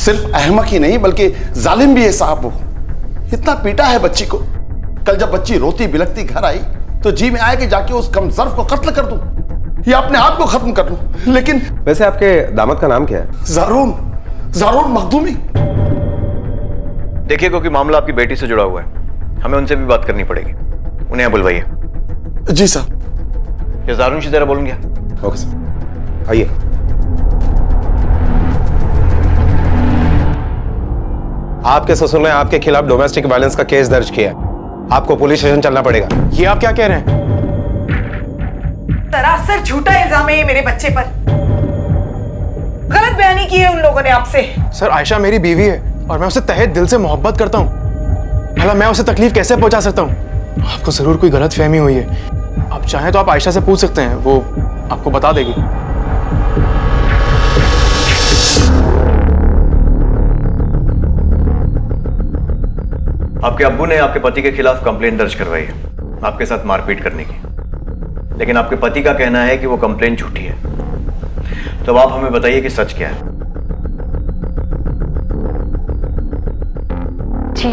सिर्फ अहमक ही नहीं बल्कि जालिम भी है साहब। वो इतना पीटा है बच्ची को। कल जब बच्ची रोती बिलखती घर आई तो जी में आया कि जाके उस कमजर्फ को कत्ल कर दूं या अपने आप को खत्म कर लूं, लेकिन वैसे आपके दामाद का नाम क्या है? ज़ारून मखदूमी। देखिए, क्योंकि मामला आपकी बेटी से जुड़ा हुआ है, हमें उनसे भी बात करनी पड़ेगी। उन्हें यहाँ बुलवाइए। जी साहब। ये ज़ारून की तरह बोलूंगा। ओके सर, आइए। आपके ससुर ने आपके खिलाफ डोमेस्टिक वायलेंस का केस दर्ज किया है। आपको पुलिस स्टेशन चलना पड़ेगा। ये आप क्या कह रहे हैं? सरासर झूठा इल्जाम है ये मेरे बच्चे पर। गलत बयानी की है उन लोगों ने आपसे। सर, आयशा मेरी बीवी है और मैं उसे तहे दिल से मोहब्बत करता हूँ। भला मैं उसे तकलीफ कैसे पहुंचा सकता हूँ? आपको जरूर कोई गलत फहमी हुई है। आप चाहें तो आप आयशा से पूछ सकते हैं, वो आपको बता देगी। आपके अब्बू ने आपके पति के खिलाफ कंप्लेंट दर्ज करवाई है आपके साथ मारपीट करने की, लेकिन आपके पति का कहना है कि वो कंप्लेंट झूठी है। तो अब आप हमें बताइए कि सच क्या है। जी,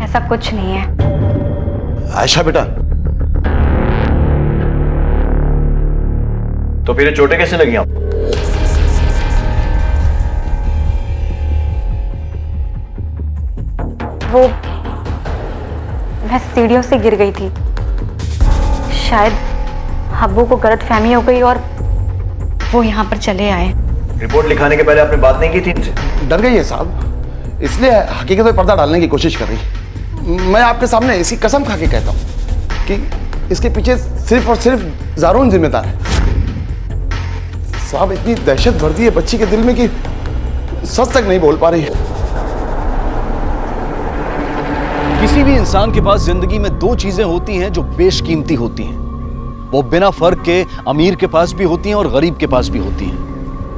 ऐसा कुछ नहीं है। आयशा बेटा, तो फिर ये चोटें कैसे लगी आपको? वो मैं सीढ़ियों से गिर गई थी। शायद अब्बू को गलतफहमी हो गई और वो यहाँ पर चले आए। रिपोर्ट लिखाने के पहले आपने बात नहीं की थी इनसे? डर गई है साहब, इसलिए हकीकत में पर्दा डालने की कोशिश कर रही। मैं आपके सामने इसकी कसम खा के कहता हूँ कि इसके पीछे सिर्फ और सिर्फ ज़ारून जिम्मेदार है। साहब, इतनी दहशत भरती है बच्ची के दिल में कि सच तक नहीं बोल पा रही है। किसी भी इंसान के पास जिंदगी में दो चीजें होती हैं जो बेशकीमती होती हैं। वो बिना फर्क के अमीर के पास भी होती हैं और गरीब के पास भी होती हैं।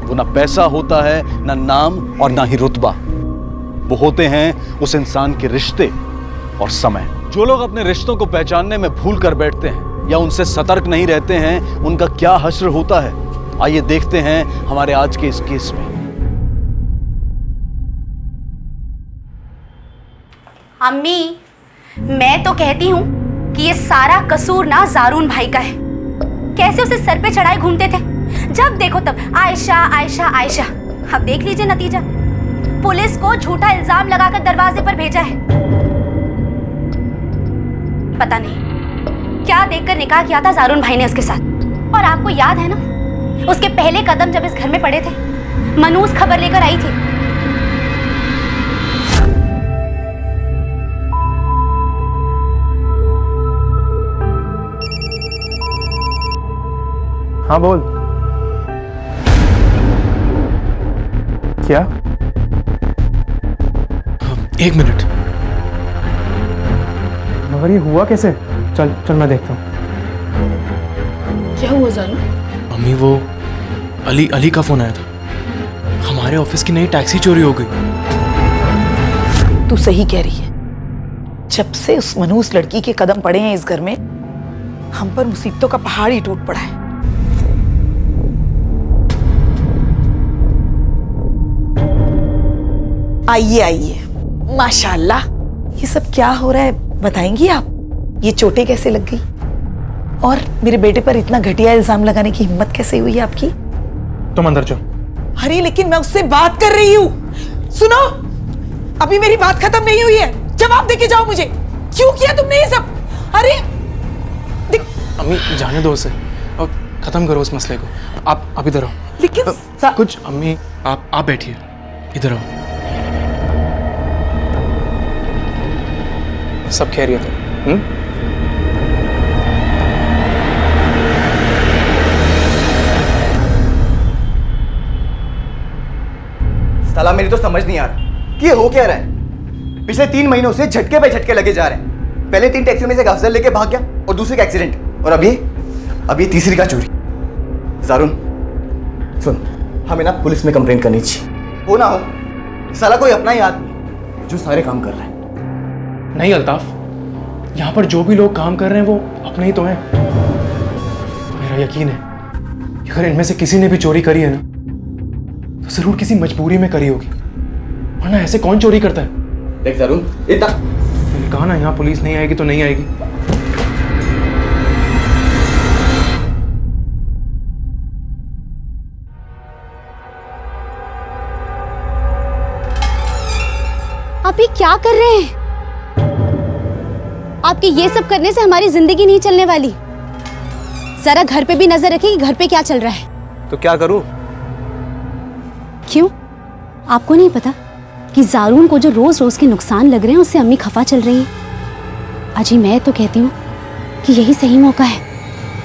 वो ना पैसा होता है, ना नाम और ना ही रुतबा। वो होते हैं उस इंसान के रिश्ते और समय। जो लोग अपने रिश्तों को पहचानने में भूल कर बैठते हैं या उनसे सतर्क नहीं रहते हैं, उनका क्या हश्र होता है, आइए देखते हैं हमारे आज के इस केस में। अम्मी, मैं तो कहती हूँ कि ये सारा कसूर ना ज़ारून भाई का है। कैसे उसे सर पे चढ़ाए घूमते थे, जब देखो तब आयशा आयशा आयशा। अब देख लीजिए नतीजा, पुलिस को झूठा इल्जाम लगाकर दरवाजे पर भेजा है। पता नहीं क्या देखकर निकाह किया था ज़ारून भाई ने उसके साथ। और आपको याद है ना, उसके पहले कदम जब इस घर में पड़े थे, मनूस खबर लेकर आई थी। हाँ बोल। क्या? एक मिनट। मगर ये हुआ कैसे? चल चल मैं देखता हूँ। क्या हुआ ज़ारून? अम्मी, वो अली का फोन आया था। हमारे ऑफिस की नई टैक्सी चोरी हो गई। तू सही कह रही है। जब से उस मनूस लड़की के कदम पड़े हैं इस घर में, हम पर मुसीबतों का पहाड़ ही टूट पड़ा है। आइए आइए, माशाल्लाह। ये सब क्या हो रहा है बताएंगी आप? ये चोटें कैसे लग गई और मेरे बेटे पर इतना घटिया इल्जाम लगाने की हिम्मत कैसे हुई है आपकी? तुम अंदर जाओ। अरे लेकिन मैं उससे बात कर रही हूँ। सुनो, अभी मेरी बात खत्म नहीं हुई है। जवाब देके जाओ मुझे, क्यों किया तुमने ये सब? अरे अम्मी, जाने दो उसे और खत्म करो उस मसले को। आप इधर आओ। लेकिन कुछ अम्मी, आप बैठिए, इधर आओ। सब खैरियत है? साला मेरी तो समझ नहीं आ रहा कि ये हो क्या रहा है। पिछले 3 महीनों से झटके पे झटके लगे जा रहे हैं। पहले 3 टैक्सियों में से एक अफजल लेके भाग गया और दूसरे का एक्सीडेंट, और अब ये तीसरी का चोरी। ज़ारून सुन, हमें ना पुलिस में कंप्लेंट करनी चाहिए। हो ना हो, साला कोई अपना ही आदमी जो सारे काम कर रहा है। नहीं अल्ताफ, यहाँ पर जो भी लोग काम कर रहे हैं वो अपने ही तो हैं। मेरा यकीन है कि अगर इनमें से किसी ने भी चोरी करी है ना, तो जरूर किसी मजबूरी में करी होगी, वरना ऐसे कौन चोरी करता है? देख ज़ारून, इतना मैंने कहा ना, यहाँ पुलिस नहीं आएगी तो नहीं आएगी। आप ये क्या कर रहे हैं? आपके ये सब करने से हमारी जिंदगी नहीं चलने वाली। जरा घर पे भी नजर रखिए कि घर पे क्या चल रहा है। तो क्या करूं? क्यों? आपको नहीं पता कि ज़ारून को जो रोज रोज के नुकसान लग रहे हैं उससे अम्मी खफा चल रही है। अजी मैं तो कहती हूँ कि यही सही मौका है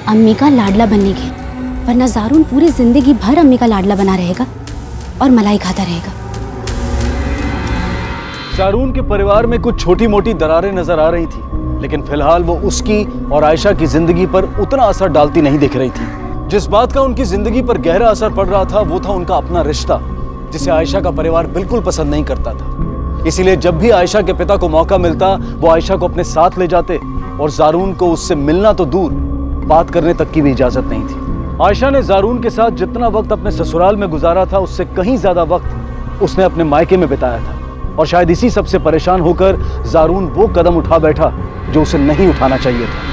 अम्मी का लाडला बनने के, वरना ज़ारून पूरी जिंदगी भर अम्मी का लाडला बना रहेगा और मलाई खाता रहेगा। ज़ारून के परिवार में कुछ छोटी मोटी दरारें नजर आ रही थी, लेकिन फिलहाल वो उसकी और आयशा की जिंदगी पर उतना असर डालती नहीं दिख रही थी। जिस बात का उनकी जिंदगी पर गहरा असर पड़ रहा था वो था उनका अपना रिश्ता, जिसे आयशा का परिवार बिल्कुल पसंद नहीं करता था। इसीलिए जब भी आयशा के पिता को मौका मिलता वो आयशा को अपने साथ ले जाते और ज़ारून को उससे मिलना तो दूर, बात करने तक की भी इजाजत नहीं थी। आयशा ने ज़ारून के साथ जितना वक्त अपने ससुराल में गुजारा था उससे कहीं ज्यादा वक्त उसने अपने मायके में बिताया था, और शायद इसी सबसे परेशान होकर ज़ारून वो कदम उठा बैठा जो उसे नहीं उठाना चाहिए था।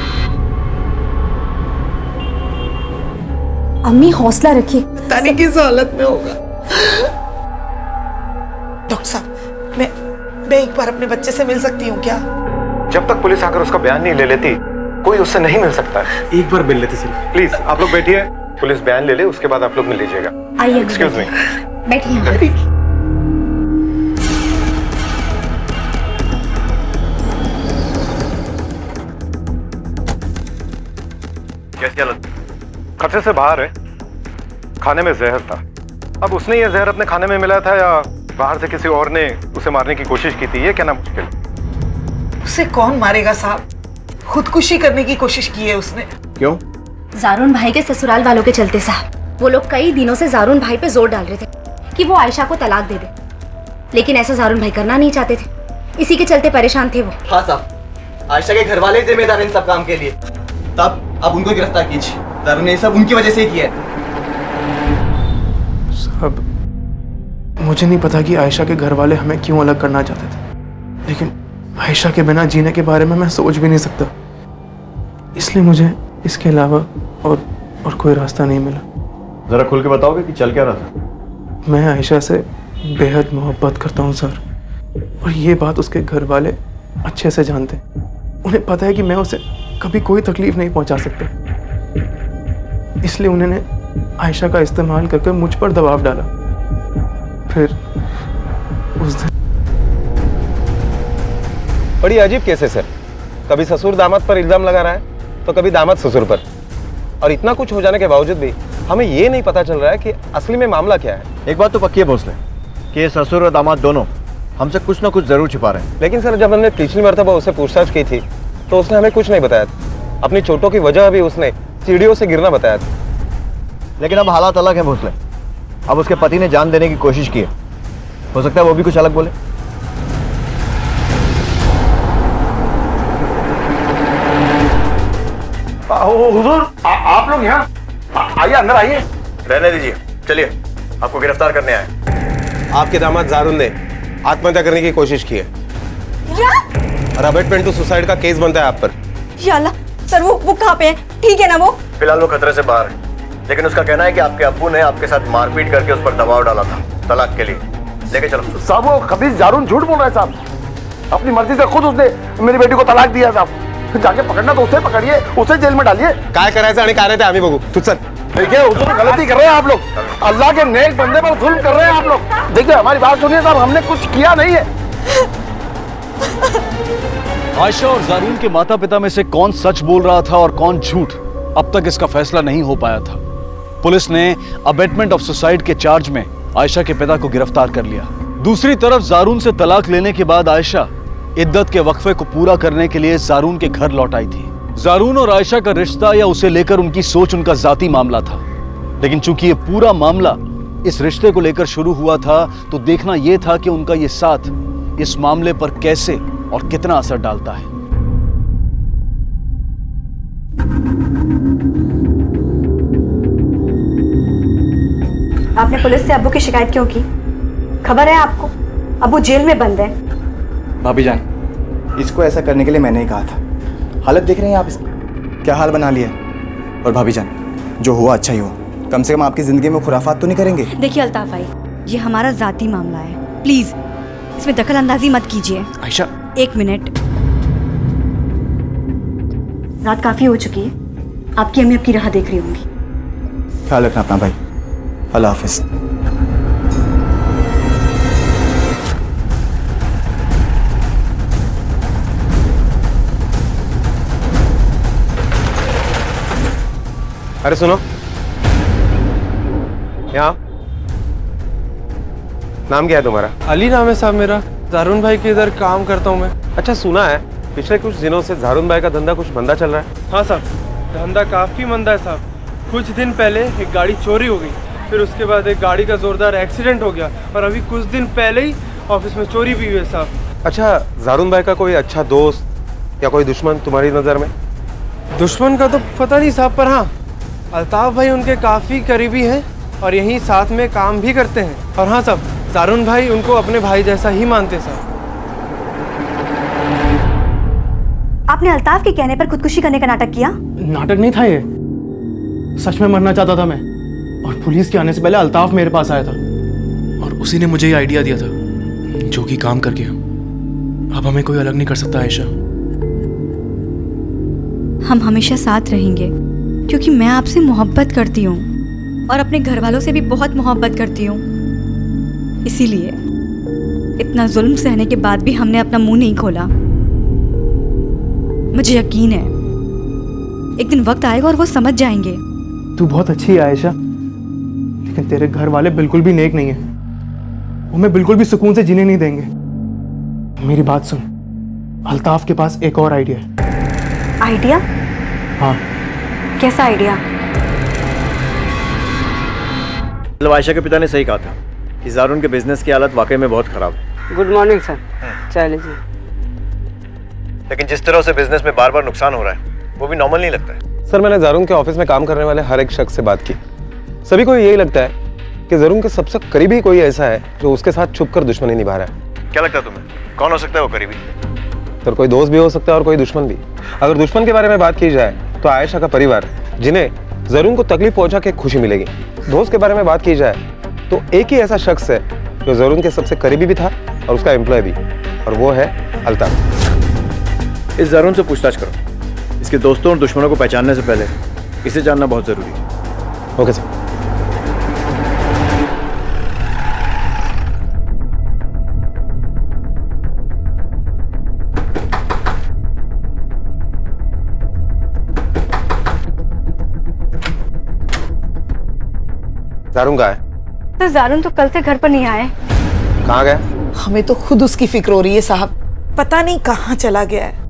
अम्मी हौसला रखिए, पता नहीं किस हालत में होगा। डॉक्टर साहब, मैं एक बार अपने बच्चे से मिल सकती हूँ क्या? जब तक पुलिस आकर उसका बयान नहीं ले लेती कोई उससे नहीं मिल सकता है। एक बार मिल लेते सिर्फ। प्लीज आप लोग बैठिए, पुलिस बयान ले ले, उसके बाद आप लोग मिल लीजिएगा। आइए, एक्सक्यूज मी, बैठिए। कैसी हालत? खतरे से बाहर है, खाने में जहर था। अब उसने ये जहर अपने खाने में मिलाया था या बाहर से किसी और ने उसे मारने की कोशिश की थी, ये कहना मुश्किल। उसे कौन मारेगा साहब, खुदकुशी करने की कोशिश की है उसने। क्यों? ज़ारून भाई के ससुराल वालों के चलते साहब। वो लोग कई दिनों से ज़ारून भाई पे जोर डाल रहे थे कि वो आयशा को तलाक दे दे, लेकिन ऐसा ज़ारून भाई करना नहीं चाहते थे। इसी के चलते परेशान थे वो। हाँ साहब, आयशा के घर वाले जिम्मेदार इन सब काम के लिए, तब आप उनको गिरफ्तार कीजिए। ज़ारून ने ये सब उनकी वजह से किया है। साहब, मुझे नहीं पता कि आयशा के घर वाले हमें क्यों अलग करना चाहते थे, लेकिन आयशा के बिना जीने के बारे में मैं सोच भी नहीं सकता, इसलिए मुझे इसके अलावा और कोई रास्ता नहीं मिला। जरा खुल के बताओगे कि चल क्या रहा था? मैं आयशा से बेहद मोहब्बत करता हूँ सर, और ये बात उसके घर वाले अच्छे से जानते हैं। उन्हें पता है कि मैं उसे कभी कोई तकलीफ नहीं पहुंचा सकता, इसलिए उन्होंने आयशा का इस्तेमाल करके मुझ पर दबाव डाला। फिर उस दिन बड़ी अजीब केस है सर, कभी ससुर दामाद पर इल्जाम लगा रहा है तो कभी दामाद ससुर पर, और इतना कुछ हो जाने के बावजूद भी हमें ये नहीं पता चल रहा है कि असली में मामला क्या है। एक बात तो पक्की है भोसले कि ये ससुर और दामाद दोनों हमसे कुछ ना कुछ जरूर छिपा रहे हैं। लेकिन सर जब हमने पिछली मर्तबा उससे पूछताछ की थी तो उसने हमें कुछ नहीं बताया था। अपनी चोटों की वजह भी उसने सीढ़ियों से गिरना बताया था। लेकिन अब हालात अलग हैं भोसले, अब उसके पति ने जान देने की कोशिश की है, हो सकता है वो भी कुछ अलग बोले। हुजूर, आप लोग यहाँ आइए, अंदर आइए। रहने दीजिए, चलिए, आपको गिरफ्तार करने आए। आपके दामाद ज़ारून ने आत्महत्या करने की कोशिश की है और अबेटमेंट टू सुसाइड का केस बनता है आप पर। या अल्लाह, सर वो कहाँ पे है? ठीक है ना वो? फिलहाल वो खतरे से बाहर है, लेकिन उसका कहना है कि आपके अब्बू ने आपके साथ मारपीट करके उस पर दबाव डाला था तलाक के लिए। लेके चलो। साहब वो खबीज ज़ारून झूठ बोल रहा है साहब, अपनी मर्जी से खुद उसने मेरी बेटी को तलाक दिया साहब। जाके पकड़ना तो उसे पकड़िए, उसे जेल में डालिए। काय करायचं आणि काय नाही ते आम्ही बघू। तू चल। देखिए हुजूर, गलती कर रहे हैं आप लोग, अल्लाह के नेक बंदे पर जुल्म कर रहे हैं आप लोग। देखिए हमारी बात सुनिए साहब, हमने कुछ किया नहीं है। आयशा और ज़ारून के माता पिता में से कौन सच बोल रहा था और कौन झूठ, अब तक इसका फैसला नहीं हो पाया था। पुलिस ने अबेटमेंट ऑफ सुसाइड के चार्ज में आयशा के पिता को गिरफ्तार कर लिया। दूसरी तरफ ज़ारून से तलाक लेने के बाद आयशा इद्दत के वक्फे को पूरा करने के लिए ज़ारून के घर लौट आई थी। ज़ारून और आयशा का रिश्ता या उसे लेकर उनकी सोच उनका जाती मामला था, लेकिन चूंकि ये पूरा मामला इस रिश्ते को लेकर शुरू हुआ था तो देखना यह था कि उनका ये साथ इस मामले पर कैसे और कितना असर डालता है। आपने पुलिस से अब्बू की शिकायत क्यों की? खबर है आपको अब्बू जेल में बंद है। भाभी जान, इसको ऐसा करने के लिए मैंने ही कहा था। हालत देख रहे हैं आप इसकी, क्या हाल बना लिया। और भाभी जान, जो हुआ अच्छा ही हुआ, कम से कम आपकी जिंदगी में खुराफात तो नहीं करेंगे। देखिए अल्ताफ भाई, ये हमारा जाती मामला है, प्लीज इसमें दखल अंदाजी मत कीजिए। आयशा, 1 मिनट। रात काफी हो चुकी है, आपकी अम्मी आपकी राह देख रही होंगी। ख्याल रखना अपना भाई। अल्लाह हाफिज। अरे सुनो, यहाँ नाम क्या है तुम्हारा? अली नाम है साहब मेरा। जारून भाई के इधर काम करता हूँ मैं। अच्छा, सुना है पिछले कुछ दिनों से जारून भाई का धंधा कुछ मंदा चल रहा है। हाँ साहब, धंधा काफी मंदा है साहब। कुछ दिन पहले एक गाड़ी चोरी हो गई, फिर उसके बाद एक गाड़ी का जोरदार एक्सीडेंट हो गया, और अभी कुछ दिन पहले ही ऑफिस में चोरी भी हुई है साहब। अच्छा, जारून भाई का कोई अच्छा दोस्त या कोई दुश्मन तुम्हारी नजर में? दुश्मन का तो पता नहीं साहब, पर हाँ, अल्ताफ भाई उनके काफी करीबी हैं और यहीं साथ में काम भी करते हैं। और हाँ साहब, जारून भाई उनको अपने भाई जैसा ही मानते साहब। आपने अल्ताफ के कहने पर खुदकुशी करने का नाटक किया? नाटक नहीं था ये, सच में मरना चाहता था मैं। और पुलिस के आने से पहले अल्ताफ मेरे पास आया था और उसी ने मुझे ये आइडिया दिया था, जो कि काम कर गया। अब हमें कोई अलग नहीं कर सकता आयशा। हम हमेशा साथ रहेंगे, क्योंकि मैं आपसे मोहब्बत करती हूँ और अपने घर वालों से भी बहुत मोहब्बत करती हूँ। इसीलिए इतना जुल्म सहने के बाद भी हमने अपना मुंह नहीं खोला। मुझे यकीन है एक दिन वक्त आएगा और वो समझ जाएंगे। तू बहुत अच्छी है आयशा, लेकिन तेरे घर वाले बिल्कुल भी नेक नहीं है। वो हमें बिल्कुल भी सुकून से जीने नहीं देंगे। मेरी बात सुन, अल्ताफ के पास एक और आइडिया है। आइडिया? हाँ। कैसा आइडिया? मतलब आयशा के पिता ने सही कहा था कि जारून के बिजनेस की हालत वाकई में बहुत खराब है। Good morning sir. चाय लीजिए। लेकिन जिस तरह से बिजनेस में बार बार नुकसान हो रहा है, वो भी नॉर्मल नहीं लगता है। सर, मैंने जारून के ऑफिस में काम करने वाले हर एक शख्स से बात की। सभी को यही लगता है कि जारून के सबसे करीबी कोई ऐसा है जो उसके साथ छुपकर दुश्मनी निभा रहा है। क्या लगता है तुम्हें, कौन हो सकता है वो करीबी? सर, कोई दोस्त भी हो सकता है और कोई दुश्मन भी। अगर दुश्मन के बारे में बात की जाए तो आयशा का परिवार, जिन्हें जारून को तकलीफ पहुंचा के खुशी मिलेगी। दोस्त के बारे में बात की जाए तो एक ही ऐसा शख्स है जो जारून के सबसे करीबी भी था और उसका एम्प्लॉय भी, और वो है अल्ताफ। इस जारून से पूछताछ करो। इसके दोस्तों और दुश्मनों को पहचानने से पहले इसे जानना बहुत जरूरी है। Okay sir. जारून कहाँ है? तो जारून तो कल से घर पर नहीं आए। कहाँ गया? हमें तो खुद उसकी फिक्र हो रही है साहब, पता नहीं कहाँ चला गया है।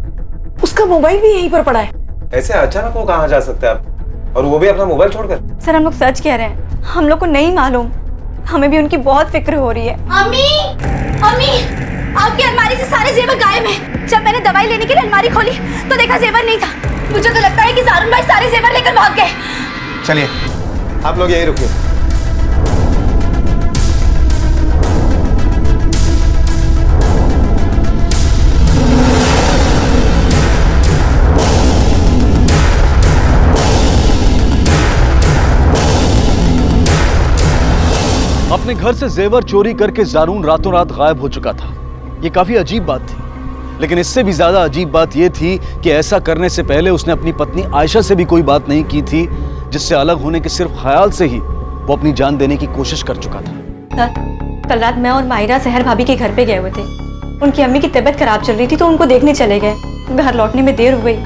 उसका मोबाइल भी यहीं पर पड़ा है। ऐसे अचानक वो कहाँ जा सकता है आप, और वो भी अपना मोबाइल छोड़कर? सर, हम लोग सच कह रहे हैं, हम लोग को नहीं मालूम। हमें भी उनकी बहुत फिक्र हो रही है। अम्मी, अम्मी, आपकी अलमारी से सारे जेवर गायब हैं। जब मैंने दवाई लेने के लिए अलमारी खोली तो देखा जेवर नहीं था। मुझे तो लगता है कि जारून भाई सारे जेवर लेकर भाग गए। चलिए, आप लोग यहीं रुकिए। अपने घर से जेवर चोरी करके जारून रातों रात गायब हो चुका था। ये काफी अजीब बात थी, लेकिन इससे भी ज्यादा अजीब बात यह थी कि ऐसा करने से पहले उसने अपनी पत्नी आयशा से भी कोई बात नहीं की थी, जिससे अलग होने के सिर्फ ख्याल से ही वो अपनी जान देने की कोशिश कर चुका था। सर, कल रात मैं और मायरा सहर भाभी के घर पे गए हुए थे। उनकी अम्मी की तबीयत खराब चल रही थी तो उनको देखने चले गए। घर लौटने में देर हो गई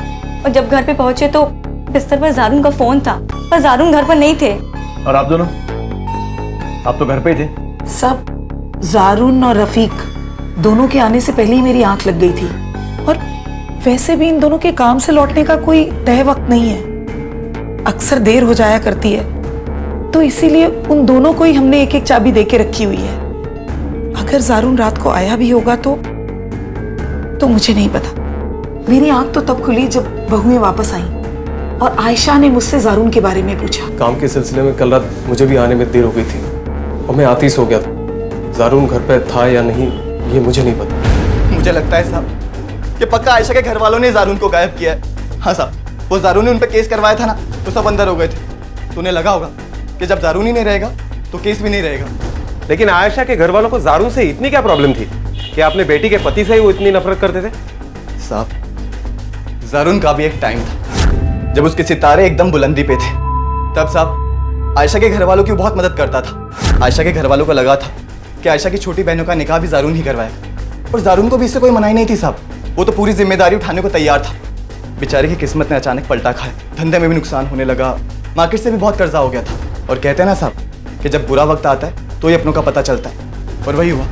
और जब घर पे पहुंचे तो बिस्तर पर जारून का फोन था, पर जारून घर पर नहीं थे। और आप दोनों? आप तो घर पे ही थे। सब जारून और रफीक दोनों के आने से पहले ही मेरी आंख लग गई थी, और वैसे भी इन दोनों के काम से लौटने का कोई तय वक्त नहीं है। अक्सर देर हो जाया करती है, तो इसीलिए उन दोनों को ही हमने एक एक चाबी देके रखी हुई है। अगर जारून रात को आया भी होगा तो मुझे नहीं पता। मेरी आंख तो तब खुली जब बहुएं वापस आई और आयशा ने मुझसे जारून के बारे में पूछा। काम के सिलसिले में कल रात मुझे भी आने में देर हो गई थी, और मैं आतिश हो गया था। जारून घर पे था या नहीं ये मुझे नहीं पता। मुझे लगता है साहब कि पक्का आयशा के घर वालों ने जारून को गायब किया है। हाँ साहब, वो जारून ने उन पर केस करवाया था ना, तो सब अंदर हो गए थे। तो उन्हें लगा होगा कि जब जारून ही नहीं रहेगा तो केस भी नहीं रहेगा। लेकिन आयशा के घर वालों को जारून से इतनी क्या प्रॉब्लम थी कि अपने बेटी के पति से ही वो इतनी नफरत करते थे? साहब, जारून का भी एक टाइम था जब उसके सितारे एकदम बुलंदी पे थे। तब साहब आयशा के घर वालों की बहुत मदद करता था। आयशा के घर वालों को लगा था कि आयशा की छोटी बहनों का निकाह भी जारून ही करवाएगा, और जारून को भी इससे कोई मनाही नहीं थी साहब। वो तो पूरी जिम्मेदारी उठाने को तैयार था। बेचारे की किस्मत ने अचानक पलटा खाया, धंधे में भी नुकसान होने लगा, मार्केट से भी बहुत कर्जा हो गया था। और कहते हैं ना साहब कि जब बुरा वक्त आता है तो ही अपनों का पता चलता है, और वही हुआ।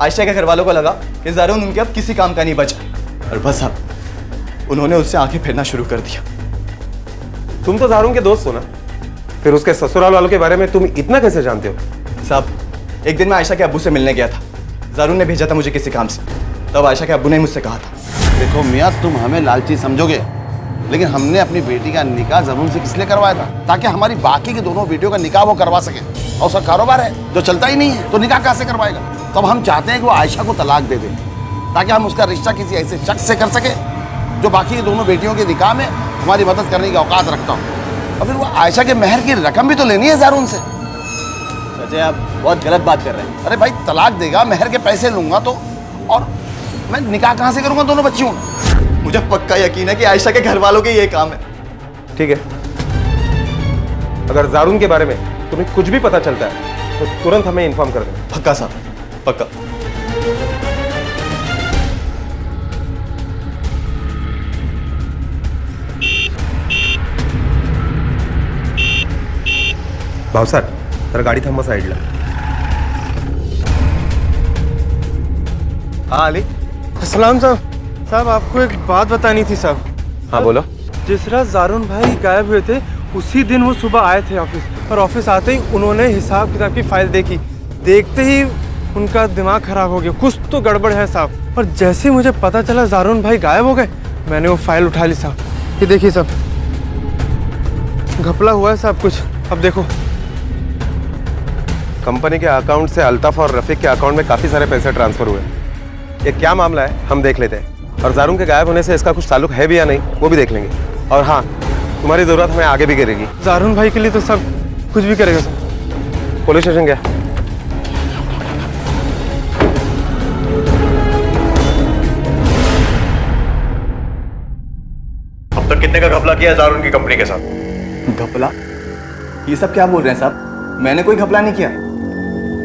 आयशा के घर वालों को लगा कि जारून उनके अब किसी काम का नहीं बचा, और बस साहब उन्होंने उससे आंखें फेरना शुरू कर दिया। तुम तो जारून के दोस्त हो ना, फिर उसके ससुराल वालों के बारे में तुम इतना कैसे जानते हो? साहब एक दिन मैं आयशा के अब्बू से मिलने गया था। जारून ने भेजा था मुझे किसी काम से, तब आयशा के अब्बू ने मुझसे कहा था। देखो मियाँ, तुम हमें लालची समझोगे, लेकिन हमने अपनी बेटी का निकाह जारून से किस लिए करवाया था? ताकि हमारी बाकी की दोनों बेटियों का निकाह वो करवा सके। और उसका कारोबार है जो चलता ही नहीं है, तो निकाह कहाँ से करवाएगा? तो हम चाहते हैं कि वो आयशा को तलाक दे दे, ताकि हम उसका रिश्ता किसी ऐसे शख्स से कर सके जो बाकी की दोनों बेटियों के निकाह में हमारी मदद करने की औकात रखता हो। और फिर वो आयशा के मेहर की रकम भी तो लेनी है जारून से। अजय, आप बहुत गलत बात कर रहे हैं। अरे भाई, तलाक देगा, मेहर के पैसे लूंगा तो, और मैं निकाह कहाँ से करूंगा दोनों बच्चियों? मुझे पक्का यकीन है कि आयशा के घर वालों के ये काम है। ठीक है, अगर जारून के बारे में तुम्हें कुछ भी पता चलता है तो तुरंत हमें इन्फॉर्म कर देना। पक्का साहब, पक्का। भावसार, तर गाडी थांबवा साईडला। हाँ अली। अस्सलाम साहब, आपको एक बात बतानी थी साहब। हाँ बोलो। जिस रात जारून भाई गायब हुए थे उसी दिन वो सुबह आए थे ऑफिस, और ऑफिस आते ही उन्होंने हिसाब किताब की फाइल देखी। देखते ही उनका दिमाग खराब हो गया, कुछ तो गड़बड़ है साहब। और जैसे मुझे पता चला जारून भाई गायब हो गए, मैंने वो फाइल उठा ली साहब। ये देखिए साहब, घपला हुआ है साहब कुछ। अब देखो, कंपनी के अकाउंट से अल्ताफ और रफीक के अकाउंट में काफी सारे पैसे ट्रांसफर हुए। ये क्या मामला है हम देख लेते हैं, और जारून के गायब होने से इसका कुछ ताल्लुक है भी या नहीं वो भी देख लेंगे। और हाँ, तुम्हारी जरूरत हमें आगे भी करेगी। जारून भाई के लिए तो सब कुछ भी करेगा सर। पुलिस स्टेशन गया। अब तक कितने का घपला किया है जारून की कंपनी के साथ? घपला? ये सब क्या बोल रहे हैं साहब? मैंने कोई घपला नहीं किया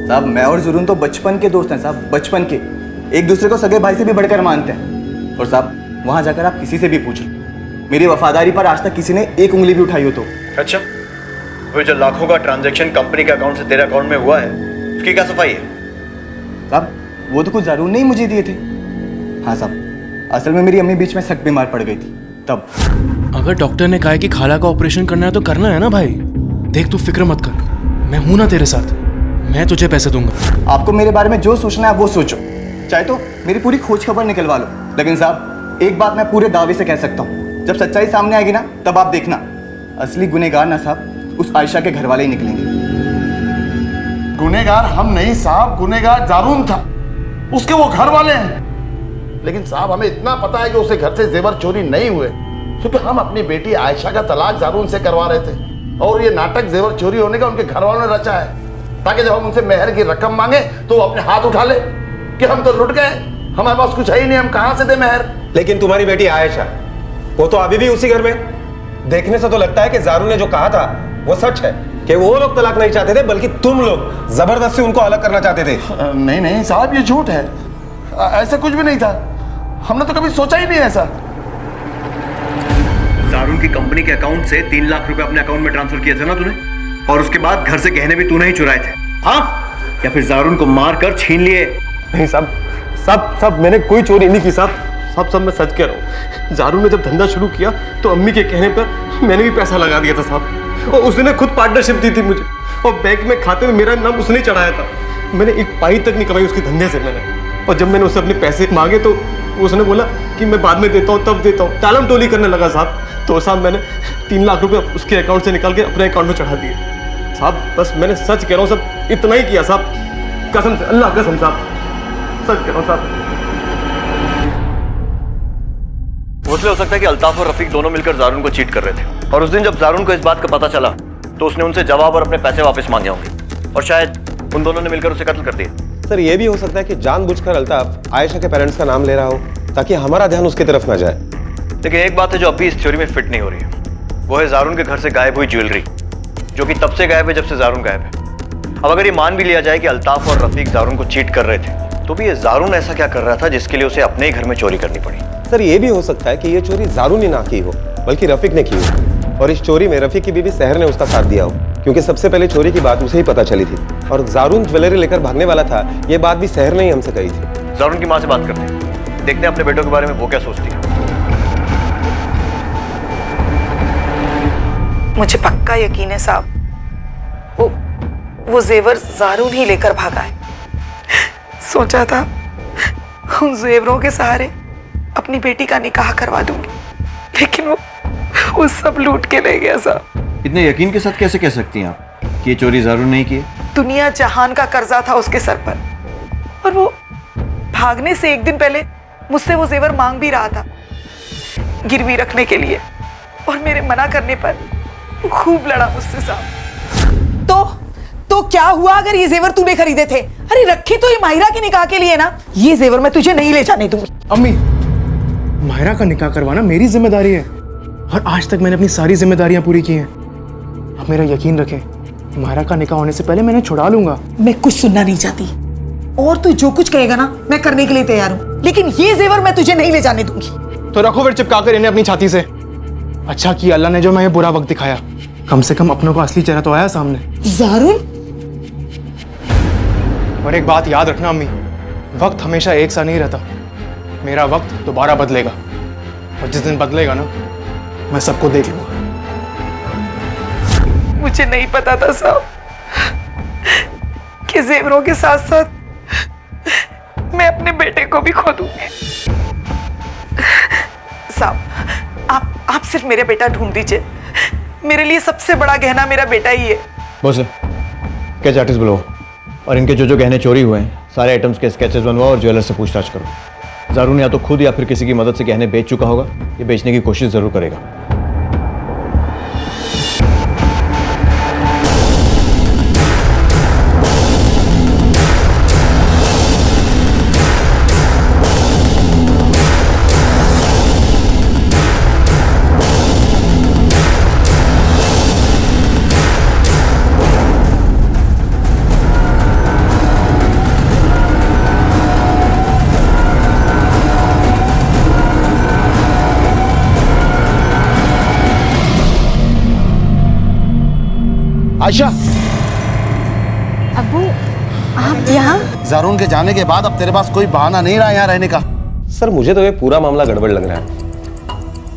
साहब। मैं और जुरून तो बचपन के दोस्त हैं साहब, बचपन के। एक दूसरे को सगे भाई से भी बढ़कर मानते हैं। और साहब वहां जाकर आप किसी से भी पूछ लो, मेरी वफादारी पर आज तक किसी ने एक उंगली भी उठाई हो तो। अच्छा, वो जो लाखों का ट्रांजैक्शन कंपनी के अकाउंट से तेरे अकाउंट में हुआ है, उसकी क्या सफाई है? साहब वो तो कुछ जारून ने ही मुझे दिए थे। हाँ साहब, असल में मेरी अम्मी बीच में सख्त बीमार पड़ गई थी तब। अगर डॉक्टर ने कहा है कि खाला का ऑपरेशन करना है तो करना है ना भाई। देख तू फिक्र मत कर, मैं हूं ना तेरे साथ, मैं तुझे पैसे दूंगा। आपको मेरे बारे में जो सोचना है वो सोचो, चाहे तो मेरी पूरी खोज खबर निकलवा लो। लेकिन साहब एक बात मैं पूरे दावे से कह सकता हूँ, जब सच्चाई सामने आएगी ना तब आप देखना, असली गुनहगार ना साहब उस आयशा के घर वाले ही निकलेंगे। गुनहगार हम नहीं साहब, गुनहगार जारून था, उसके वो घर वाले हैं। लेकिन साहब हमें इतना पता है कि उसके घर से जेवर चोरी नहीं हुए, क्योंकि हम अपनी बेटी आयशा का तलाक जारून से करवा रहे थे। और ये नाटक जेवर चोरी होने का उनके घर वालों ने रचा है, ताकि जब हम उनसे मेहर की रकम मांगे तो वो अपने हाथ उठा ले कि हम तो लुट गए, हमारे पास कुछ है ही नहीं, हम कहां से दे मेहर। लेकिन तुम्हारी बेटी आयशा, वो तो अभी भी उसी घर में। देखने से तो लगता है कि जारून ने जो कहा था वो सच है, कि वो लोग तलाक नहीं चाहते थे, बल्कि तुम लोग जबरदस्ती उनको अलग करना चाहते थे। नहीं नहीं साहब, ये झूठ है, ऐसा कुछ भी नहीं था, हमने तो कभी सोचा ही नहीं ऐसा। जारून की कंपनी के अकाउंट से 3 लाख रुपए अपने अकाउंट में ट्रांसफर किए थे ना तूने, और उसके बाद घर से गहने भी तूने ही चुराए थे, हाँ? या फिर जारून को मार कर छीन लिए? नहीं साहब, सब मैंने कोई चोरी नहीं की साहब। सब मैं सच कह रहा हूँ। जारून ने जब धंधा शुरू किया तो अम्मी के कहने पर मैंने भी पैसा लगा दिया था साहब, और उसने खुद पार्टनरशिप दी थी मुझे, और बैंक में खाते में मेरा नाम उसने चढ़ाया था। मैंने एक पाई तक नहीं कमाई उसके धंधे से मैंने। और जब मैंने उससे अपने पैसे मांगे तो उसने बोला कि मैं बाद में देता हूँ, तब देता हूँ, टालम टोली करने लगा साहब। तो साहब मैंने 3 लाख रुपए उसके अकाउंट से निकाल के अपने अकाउंट में चढ़ा दिए साहब बस मैंने सच कह रहा हूँ सब, इतना ही किया साहब, कसम से, अल्लाह कसम साहब, सच कह रहा हूँ साहब। भोसले हो सकता है कि अल्ताफ और रफीक दोनों मिलकर जारून को चीट कर रहे थे और उस दिन जब जारून को इस बात का पता चला तो उसने उनसे जवाब और अपने पैसे वापस मांगे होंगे और शायद उन दोनों ने मिलकर उसे कत्ल कर दिया। सर ये भी हो सकता है कि जानबूझकर अल्ताफ आयशा के पेरेंट्स का नाम ले रहा हो ताकि हमारा ध्यान उसकी तरफ ना जाए। लेकिन एक बात है जो अभी इस थ्योरी में फिट नहीं हो रही है, वो है जारून के घर से गायब हुई ज्वेलरी, जो कि तब से गायब है जब से जारून गायब है। अब अगर ये मान भी लिया जाए कि अल्ताफ और रफीक जारून को चीट कर रहे थे, तो भी ये जारून ऐसा क्या कर रहा था जिसके लिए उसे अपने ही घर में चोरी करनी पड़ी? सर ये भी हो सकता है कि ये चोरी जारून ने ना की हो बल्कि रफीक ने की हो और इस चोरी में रफीक की बीवी सहर ने उसका साथ दिया हो, क्योंकि सबसे पहले चोरी की बात उसे ही पता चली थी और जारून ज्वेलरी लेकर भागने वाला था, ये बात भी सहर ने ही हमसे कही थी। जारून की माँ से बात करते हैं, देखते हैं अपने बेटों के बारे में वो क्या सोचती है। मुझे पक्का यकीन है साहब, वो जेवर जारून ही लेकर भागा है। सोचा था उन जेवरों के सहारे अपनी बेटी का निकाह करवा दूंगी, लेकिन वो सब लूट के ले गया साहब। इतने यकीन के साथ कैसे कह सकती हैं आप कि ये चोरी जारून नहीं की? दुनिया जहान का कर्जा था उसके सर पर और वो भागने से एक दिन पहले मुझसे वो जेवर मांग भी रहा था गिरवी रखने के लिए, और मेरे मना करने पर वो खूब लड़ा मुझसे साहब। तो क्या हुआ अगर ये जेवर तूने खरीदे थे? अरे रखे तो ये माहिरा के निकाह के लिए ना, ये जेवर मैं तुझे नहीं ले जाने दूंगी। अम्मी, माहिरा का निकाह करवाना मेरी जिम्मेदारी है और आज तक मैंने अपनी सारी जिम्मेदारियां पूरी की हैं। आप मेरा यकीन रखें, माहिरा का निकाह होने से पहले मैंने छुड़ा लूंगा। मैं कुछ सुनना नहीं चाहती और तू जो कुछ कहेगा ना मैं करने के लिए तैयार हूँ, लेकिन ये जेवर मैं तुझे नहीं ले जाने दूंगी। तो रखो फिर चिपका कर इन्हें अपनी छाती से। अच्छा किया अल्लाह ने जो मैं ये बुरा वक्त दिखाया, कम से कम अपनों का असली चेहरा तो आया सामने। जारून, और एक बात याद रखना अम्मी, वक्त हमेशा एक सा नहीं रहता। मेरा वक्त दोबारा बदलेगा और जिस दिन बदलेगा ना मैं सबको देख लूंगा। मुझे नहीं पता था साहब कि जेवरों के साथ साथ मैं अपने बेटे को भी खो दूंगी। साहब आप सिर्फ मेरे बेटा ढूंढ दीजिए, मेरे लिए सबसे बड़ा गहना मेरा बेटा ही है। बस स्केच आर्टिस्ट बुलाओ और इनके जो गहने चोरी हुए हैं सारे आइटम्स के स्केचेस बनवाओ और ज्वेलर से पूछताछ करो। जारून या तो खुद या फिर किसी की मदद से गहने बेच चुका होगा, ये बेचने की कोशिश जरूर करेगा। आयशा, अब्बू आप यहाँ? जारून के जाने के बाद अब तेरे पास कोई बहाना नहीं रहा यहाँ रहने का। सर मुझे तो ये पूरा मामला गड़बड़ लग रहा है।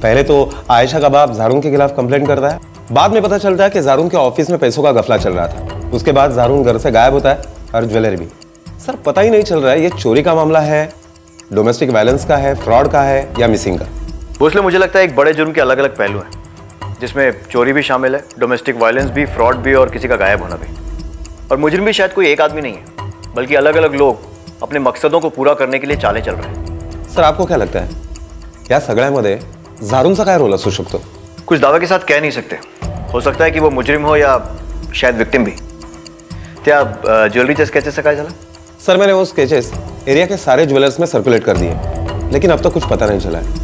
पहले तो आयशा का बाप जारून के खिलाफ कंप्लेंट करता है, बाद में पता चलता है कि जारून के ऑफिस में पैसों का गफला चल रहा था, उसके बाद जारून घर से गायब होता है और ज्वेलरी भी। सर पता ही नहीं चल रहा है ये चोरी का मामला है, डोमेस्टिक वायलेंस का है, फ्रॉड का है या मिसिंग का। भोसले मुझे लगता है एक बड़े जुर्म के अलग अलग पहलू हैं, जिसमें चोरी भी शामिल है, डोमेस्टिक वायलेंस भी, फ्रॉड भी और किसी का गायब होना भी। और मुजरिम भी शायद कोई एक आदमी नहीं है, बल्कि अलग अलग लोग अपने मकसदों को पूरा करने के लिए चालें चल रहे हैं। सर आपको क्या लगता है या सगळ्यामध्ये जारूनचा काय रोल असू शकतो? कुछ दावे के साथ कह नहीं सकते, हो सकता है कि वो मुजरिम हो या शायद विक्टिम भी। क्या ज्वेलरीचे स्केचेस काय झालं? सर मैंने वो स्केचेस एरिया के सारे ज्वेलर्स में सर्कुलेट कर दिए, लेकिन अब तक कुछ पता नहीं चला है।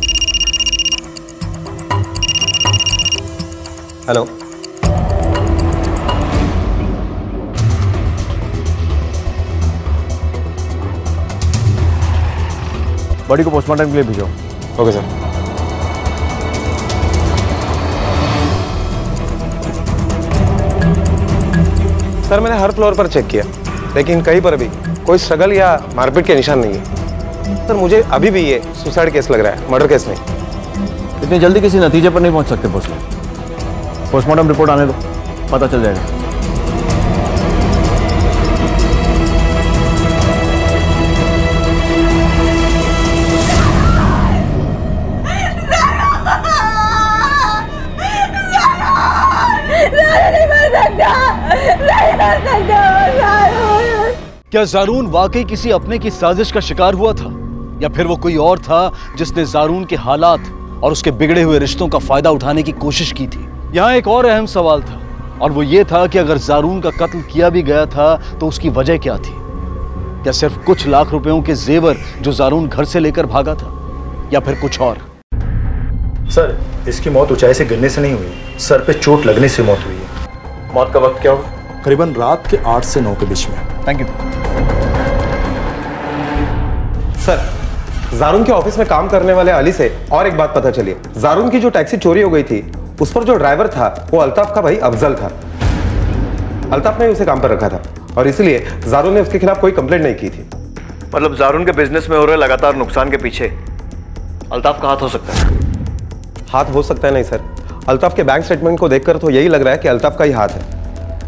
हेलो, बॉडी को पोस्टमार्टम के लिए भेजो। Okay sir. सर मैंने हर फ्लोर पर चेक किया, लेकिन कहीं पर भी कोई स्ट्रगल या मारपीट के निशान नहीं है। सर मुझे अभी भी ये सुसाइड केस लग रहा है, मर्डर केस नहीं। इतनी जल्दी किसी नतीजे पर नहीं पहुंच सकते भोसले, पोस्टमार्टम रिपोर्ट आने दो, पता चल जाएगा। क्या ज़ारून वाकई किसी अपने की साजिश का शिकार हुआ था, या फिर वो कोई और था जिसने ज़ारून के हालात और उसके बिगड़े हुए रिश्तों का फायदा उठाने की कोशिश की थी? यहाँ एक और अहम सवाल था, और वो ये था कि अगर ज़ारून का कत्ल किया भी गया था तो उसकी वजह क्या थी? क्या सिर्फ कुछ लाख रुपयों के जेवर जो ज़ारून घर से लेकर भागा था, या फिर कुछ और? सर, इसकी मौत ऊंचाई से गिरने से नहीं हुई, सर पे चोट लगने से मौत हुई है। मौत का वक्त क्या होगा? करीबन रात के 8 से 9 के बीच में। Thank you sir. ज़ारून के ऑफिस में काम करने वाले अली से और एक बात पता चली। ज़ारून की जो टैक्सी चोरी हो गई थी उस पर जो ड्राइवर था वो अल्ताफ का भाई अफजल था। अल्ताफ ने उसे काम पर रखा था और इसलिए ज़ारून ने उसके खिलाफ कोई कंप्लेंट नहीं की थी। मतलब ज़ारून के बिजनेस में हो रहे लगातार नुकसान के पीछे अल्ताफ का हाथ हो सकता है? हाथ हो सकता है नहीं सर, अल्ताफ के बैंक स्टेटमेंट को देखकर तो यही लग रहा है कि अल्ताफ का ही हाथ है,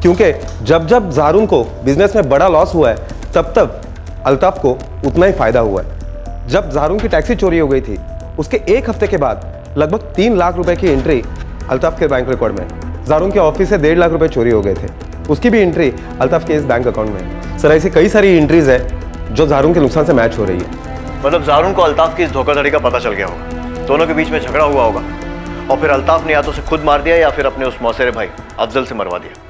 क्योंकि जब जब ज़ारून को बिजनेस में बड़ा लॉस हुआ है तब तब अल्ताफ को उतना ही फायदा हुआ है। जब ज़ारून की टैक्सी चोरी हो गई थी उसके एक हफ्ते के बाद लगभग 3 लाख रुपए की एंट्री अल्ताफ के बैंक रिकॉर्ड में। ज़ारून के ऑफिस से 1.5 लाख रुपए चोरी हो गए थे, उसकी भी एंट्री अल्ताफ के इस बैंक अकाउंट में है। सर, ऐसी कई सारी एंट्रीज है जो ज़ारून के नुकसान से मैच हो रही है। मतलब ज़ारून को अल्ताफ की इस धोखाधड़ी का पता चल गया होगा, दोनों के बीच में झगड़ा हुआ होगा और फिर अल्ताफ ने या तो उसे खुद मार दिया या फिर अपने उस मौसेरे भाई अफजल से मरवा दिया।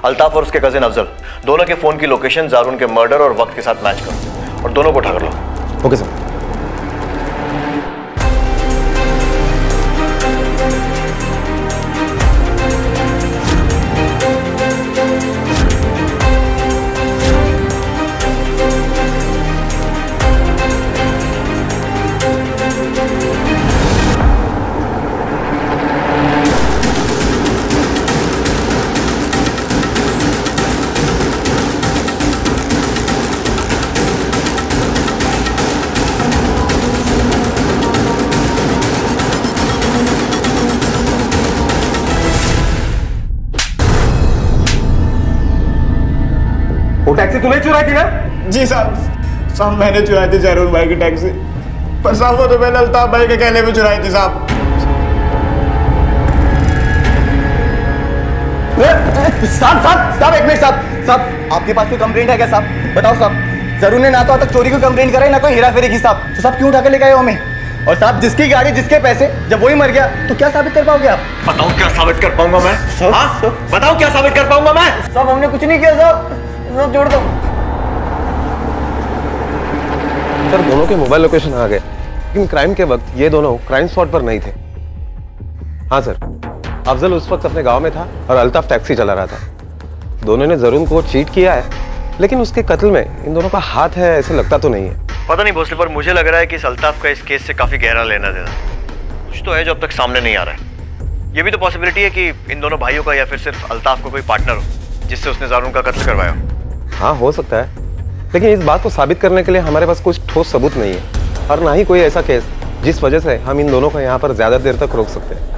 अल्ताफ और उसके कजिन अफजल दोनों के फोन की लोकेशन ज़ारून के मर्डर और वक्त के साथ मैच करो और दोनों को उठा कर लो। Okay sir. वो टैक्सी तूने चुराई थी ना? जी साहब, मैंने चुराई थी ज़ारून भाई की टैक्सी, पर साहब वो तो मैंने अल्ताफ भाई के कहने पे चुराई थी साहब। साहब एक मिनट साहब, आपके पास कोई कंप्लेंट है क्या साहब? बताओ साहब। ज़ारून ने ना तो तक चोरी की कंप्लेंट कराई ना कोई हेराफेरी की साहब, तो साहब क्यों उठा कर लेके आए हो हमें? और साहब जिसकी गाड़ी जिसके पैसे, जब वही मर गया तो क्या साबित कर पाओगे आप? बताओ क्या साबित कर पाऊंगा मैं? बताओ क्या साबित कर पाऊंगा मैं? साहब हमने कुछ नहीं किया साहब, जोड़ दो। सर, दोनों के मोबाइल लोकेशन आ गए, लेकिन क्राइम के वक्त ये दोनों क्राइम स्पॉट पर नहीं थे। हाँ सर, अफजल उस वक्त अपने गांव में था और अल्ताफ टैक्सी चला रहा था। दोनों ने ज़ारून को चीट किया है, लेकिन उसके कत्ल में इन दोनों का हाथ है ऐसे लगता तो नहीं है। पता नहीं भोसले, पर मुझे लग रहा है कि इस अल्ताफ का इस केस से काफी गहरा लेना देना कुछ तो है जो अब तक सामने नहीं आ रहा है। ये भी तो पॉसिबिलिटी है कि इन दोनों भाइयों का या फिर सिर्फ अल्ताफ का कोई पार्टनर हो जिससे उसने ज़ारून का कत्ल करवाया। हाँ, हो सकता है, लेकिन इस बात को साबित करने के लिए हमारे पास कुछ ठोस सबूत नहीं है और ना ही कोई ऐसा केस जिस वजह से हम इन दोनों को यहाँ पर ज्यादा देर तक रोक सकते हैं।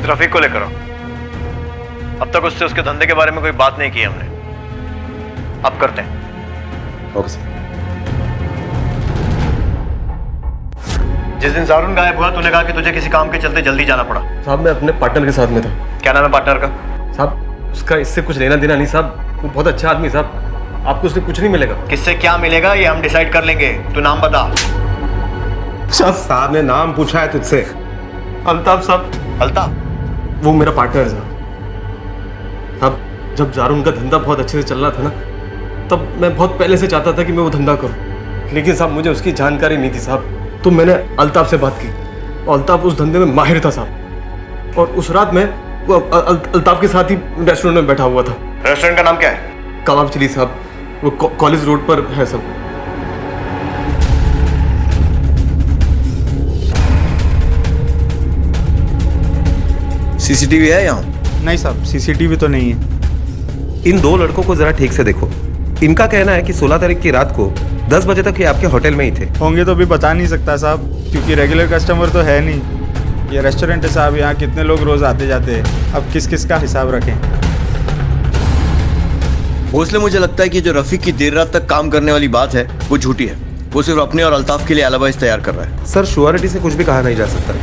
रफीक को लेकर आओ। अब तक उससे उसके धंधे के बारे में कोई बात नहीं की हमने, अब करते हैं। Okay sir. जिस दिन ज़ारून गायब हुआ तूने कहा कि तुझे किसी काम के चलते जल्दी जाना पड़ा। साहब, मैं अपने पार्टनर के साथ में था। क्या नाम है पार्टनर का? साहब, उसका इससे कुछ लेना देना नहीं साहब, वो बहुत अच्छा आदमी साहब, आपको उससे कुछ नहीं मिलेगा। किससे क्या मिलेगा ये हम डिसाइड कर लेंगे, तू नाम बता। साहब ने नाम पूछा है तुझसे। अल्ताफ साहब। अल्ताफ? वो मेरा पार्टनर था। अब जब ज़ारून का धंधा बहुत अच्छे से चल रहा था ना, तब मैं बहुत पहले से चाहता था कि मैं वो धंधा करूं, लेकिन साहब मुझे उसकी जानकारी नहीं थी साहब। तो मैंने अल्ताफ से बात की, अल्ताफ उस धंधे में माहिर था साहब, और उस रात में वो अल्ताफ के साथ ही रेस्टोरेंट में बैठा हुआ था। रेस्टोरेंट का नाम क्या है? कबाब चिली साहब, वो कॉलेज रोड पर है सब। सीसीटीवी है यहाँ? नहीं साहब, सीसीटीवी तो नहीं है। इन दो लड़कों को जरा ठीक से देखो। इनका कहना है कि 16 तारीख की रात को 10 बजे तक ये आपके होटल में ही थे। होंगे तो भी बता नहीं सकता साहब, क्योंकि रेगुलर कस्टमर तो है नहीं। ये रेस्टोरेंट है साहब, यहाँ कितने लोग रोज आते जाते हैं, अब किस किस का हिसाब रखें। भोसले, मुझे लगता है कि जो रफीक की देर रात तक काम करने वाली बात है वो झूठी है। वो सिर्फ अपने और अल्ताफ के लिए एलिबाइज तैयार कर रहा है। सर श्योरिटी से कुछ भी कहा नहीं जा सकता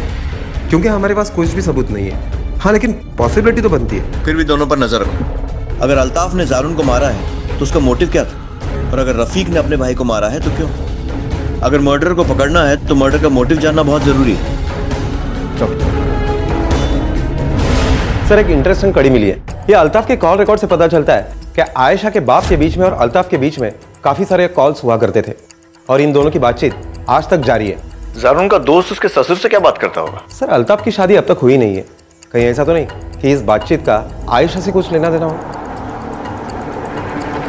क्योंकि हमारे पास कुछ भी सबूत नहीं है। हाँ लेकिन पॉसिबिलिटी तो बनती है। फिर भी दोनों पर नजर रखो। अगर अल्ताफ ने जारून को मारा है तो उसका मोटिव क्या था, और अगर रफीक ने अपने भाई को मारा है तो क्यों? अगर मर्डर को पकड़ना है तो मर्डर का मोटिव जानना बहुत जरूरी है। सर एक इंटरेस्टिंग कड़ी मिली है। ये अल्ताफ के कॉल रिकॉर्ड से पता चलता है कि आयशा के बाप के बीच में और अल्ताफ के बीच में काफी सारे कॉल्स हुआ करते थे और इन दोनों की बातचीत आज तक जारी है। जारून का दोस्त उसके ससुर से क्या बात करता होगा? सर अल्ताफ की शादी अब तक हुई नहीं है, कहीं ऐसा तो नहीं कि इस बातचीत का आयशा से कुछ लेना देना हो?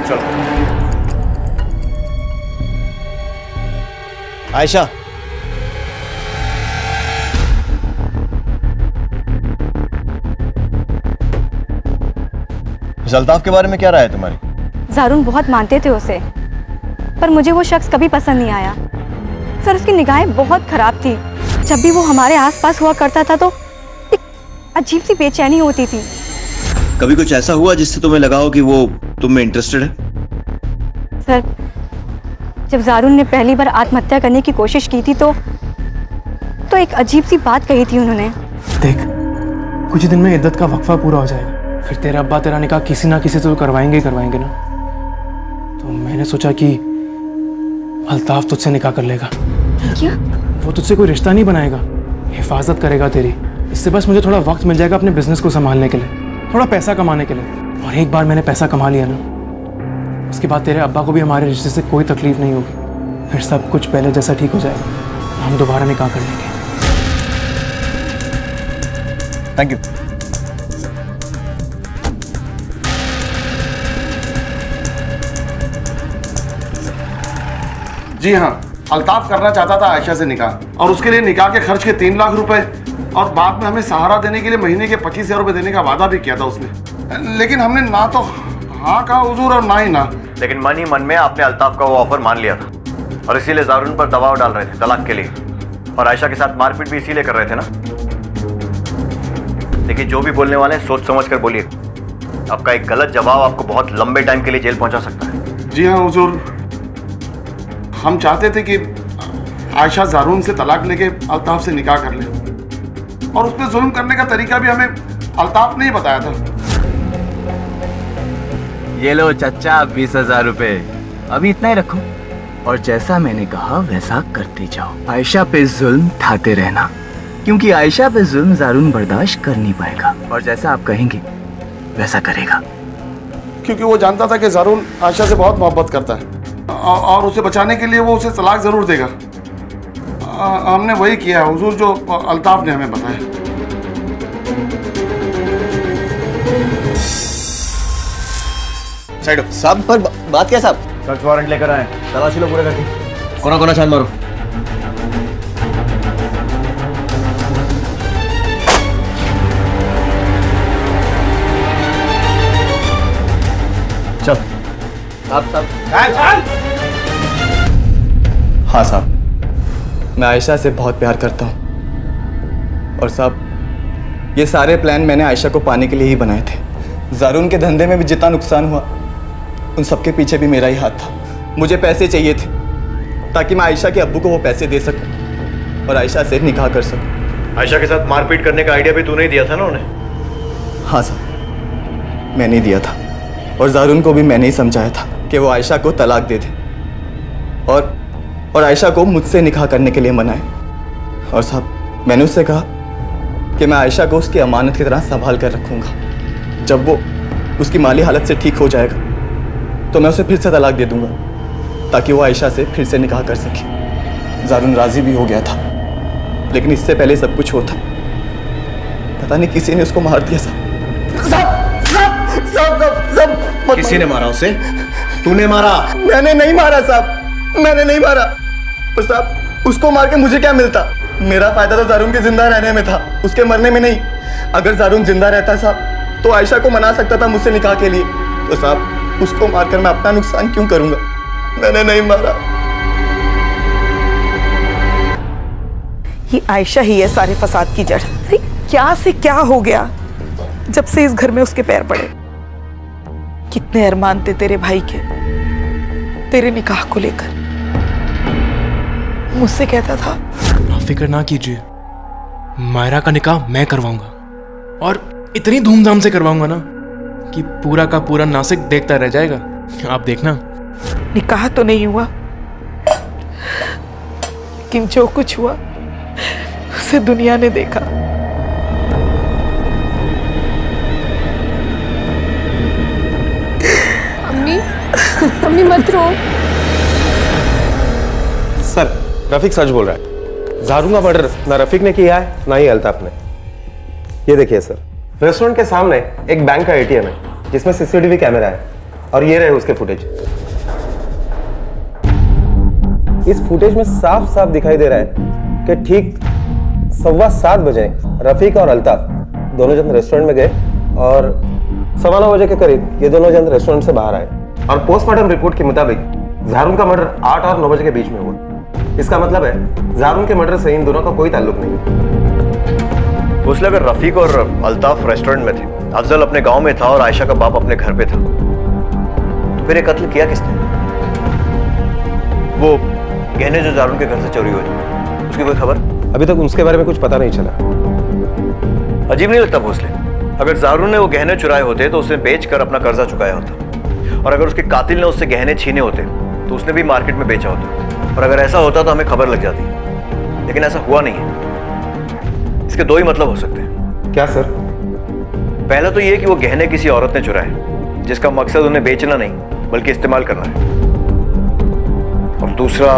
चलो आयशा, इस अल्ताफ के बारे में क्या राय है तुम्हारी? जारून बहुत मानते थे उसे, पर मुझे वो शख्स कभी पसंद नहीं आया। सर उसकी निगाहें बहुत खराब थी। जब भी वो हमारे आसपास हुआ करता था तो एक अजीब सी बेचैनी होती थी। कभी कुछ ऐसा हुआ जिससे तुम्हें लगा हो कि वो तुम में इंटरेस्टेड है? सर जब जारून ने पहली बार आत्महत्या करने की कोशिश की थी तो एक अजीब सी बात कही थी उन्होंने। देख कुछ दिन में इद्दत का वक्फा पूरा हो जाएगा, फिर तेरा अब्बा तेरा निकाह किसी ना किसी से तो करवाएंगे ही करवाएंगे ना। तो मैंने सोचा कि अल्ताफ तुझसे निकाह कर लेगा। क्या? वो तुझसे कोई रिश्ता नहीं बनाएगा, हिफाजत करेगा तेरी। इससे बस मुझे थोड़ा वक्त मिल जाएगा अपने बिजनेस को संभालने के लिए, थोड़ा पैसा कमाने के लिए। और एक बार मैंने पैसा कमा लिया ना, उसके बाद तेरे अब्बा को भी हमारे रिश्ते से कोई तकलीफ नहीं होगी। फिर सब कुछ पहले जैसा ठीक हो जाएगा, हम दोबारा निकाह कर लेंगे। Thank you. जी हाँ, अल्ताफ करना चाहता था आयशा से निकाह, और उसके लिए निकाह के खर्च के 3 लाख रुपए और बाद में हमें सहारा देने के लिए महीने के 25,000 रुपए देने का वादा भी किया था उसने। लेकिन हमने ना तो हाँ कहा हुजूर और ना ही ना। लेकिन मन ही मन में आपने अल्ताफ का वो ऑफर मान लिया था और इसीलिए जारून पर दबाव डाल रहे थे तलाक के लिए, और आयशा के साथ मारपीट भी इसीलिए कर रहे थे ना। देखिए जो भी बोलने वाले हैं सोच समझ कर बोलिए, आपका एक गलत जवाब आपको बहुत लंबे टाइम के लिए जेल पहुंचा सकता है। जी हाँ हुजूर, हम चाहते थे कि आयशा जारून से तलाक लेके अल्ताफ से निकाह कर ले, और उस पर जुल्म करने का तरीका भी हमें अल्ताफ ने ही बताया था। ये लो चचा 20,000 रुपए, अभी इतना ही रखो और जैसा मैंने कहा वैसा करते जाओ। आयशा पे जुल्म ढाते रहना, क्योंकि आयशा पे जुल्म जारून बर्दाश्त कर नहीं पाएगा, और जैसा आप कहेंगे वैसा करेगा। क्योंकि वो जानता था कि जारून आयशा से बहुत मोहब्बत करता है और उसे बचाने के लिए वो उसे तलाक जरूर देगा। हमने वही किया हुजूर जो अल्ताफ ने हमें बताया। साहब पर बात क्या साहब? सर्च वारंट लेकर आए, तलाशी लो पूरे करके। कोना कोना छान मारो। चल हाँ साहब, मैं आयशा से बहुत प्यार करता हूँ, और साहब ये सारे प्लान मैंने आयशा को पाने के लिए ही बनाए थे। जारून के धंधे में भी जितना नुकसान हुआ उन सबके पीछे भी मेरा ही हाथ था। मुझे पैसे चाहिए थे ताकि मैं आयशा के अब्बू को वो पैसे दे सकूं और आयशा से निकाह कर सकूं। आयशा के साथ मारपीट करने का आइडिया भी तूने ही दिया था ना उन्हें? हाँ साहब, मैंने ही दिया था, और जारून को भी मैंने ही समझाया था कि वो आयशा को तलाक दे दे और आयशा को मुझसे निकाह करने के लिए मनाए। और साहब मैंने उससे कहा कि मैं आयशा को उसकी अमानत की तरह संभाल कर रखूँगा। जब वो उसकी माली हालत से ठीक हो जाएगा तो मैं उसे फिर से तलाक दे दूंगा, ताकि वो आयशा से फिर से निकाह कर सके। जारून राजी भी हो गया था, लेकिन इससे पहले सब कुछ होता पता नहीं किसी ने उसको मार दिया। साहब किसी ने मारा उसे? तूने मारा? मैंने नहीं मारा साहब, मैंने नहीं मारा। और साहब उसको मार के मुझे क्या मिलता? मेरा फायदा तो जारून के जिंदा रहने में था, उसके मरने में नहीं। अगर जारून जिंदा रहता साहब तो आयशा को मना सकता था मुझसे निकाह के लिए, तो साहब उसको मारकर मैं अपना नुकसान क्यों करूंगा? मैंने नहीं मारा। ये आयशा ही है सारे फसाद की जड़। अरे क्या से क्या हो गया जब से इस घर में उसके पैर पड़े। कितने अरमान थे तेरे भाई के तेरे निकाह को लेकर, मुझसे कहता था। आप फिक्र ना कीजिए, मायरा का निकाह मैं करवाऊंगा और इतनी धूमधाम से करवाऊंगा ना कि पूरा का पूरा नासिक देखता रह जाएगा। आप देखना। निकाह तो नहीं हुआ, लेकिन जो कुछ हुआ उसे दुनिया ने देखा। अम्मी, अम्मी मत रो। सर, रफीक सच बोल रहा है। जारून का मर्डर ना रफीक ने किया है ना ही अल्ताफ ने। ये देखिए सर, रेस्टोरेंट के सामने एक बैंक का एटीएम है जिसमें सीसीटीवी कैमरा है और ये रहे उसके फुटेज। इस फुटेज में साफ साफ दिखाई दे रहा है कि ठीक 7:15 बजे रफीक और अल्ताफ दोनों जन रेस्टोरेंट में गए और 9:15 बजे के करीब ये दोनों जन रेस्टोरेंट से बाहर आए और पोस्टमार्टम रिपोर्ट के मुताबिक जारून का मर्डर 8 और 9 बजे के बीच में हुआ। इसका मतलब है जारून के मर्डर से इन दोनों का कोई ताल्लुक नहीं है। उसने अगर रफीक और अल्ताफ रेस्टोरेंट में थे, अफजल अपने गांव में था और आयशा का बाप अपने घर पे था, तो फिर ये कत्ल किया किसने? वो गहने जो जारून के घर से चोरी हुए, उसकी कोई खबर? अभी तक उसके बारे में कुछ पता नहीं चला। अजीब नहीं लगता भोसले? अगर जारून ने वो गहने चुराए होते तो उसने बेचकर अपना कर्जा चुकाया होता, और अगर उसके कातिल ने उससे गहने छीने होते तो उसने भी मार्केट में बेचा होता, और अगर ऐसा होता तो हमें खबर लग जाती। लेकिन ऐसा हुआ नहीं है। इसके दो ही मतलब हो सकते हैं। क्या सर? पहला तो ये कि वो गहने किसी औरत ने चुराए जिसका मकसद उन्हें बेचना नहीं बल्कि इस्तेमाल करना है, और दूसरा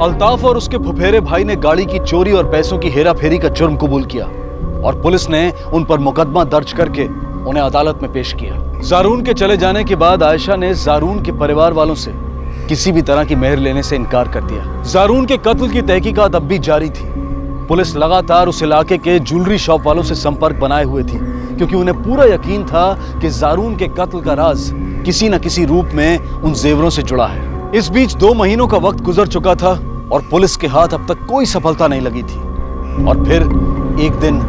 अल्ताफ और उसके फुफेरे भाई ने गाड़ी की चोरी और पैसों की हेराफेरी का जुर्म कबूल किया और पुलिस ने उन पर मुकदमा दर्ज करके उन्हें अदालत में पेश किया। जारून के चले जाने के बाद आयशा ने जारून के परिवार वालों से किसी भी तरह की मेहर लेने से इनकार कर दिया। जारून के कत्ल की तहकीकात अब भी जारी थी। पुलिस लगातार उस इलाके के ज्वेलरी शॉप वालों से संपर्क बनाए हुए थी, क्योंकि उन्हें पूरा यकीन था कि जारून के कत्ल का राज किसी न किसी रूप में उन जेवरों से जुड़ा है। इस बीच 2 महीनों का वक्त गुजर चुका था और पुलिस के हाथ अब तक कोई सफलता नहीं लगी थी। और फिर एक दिन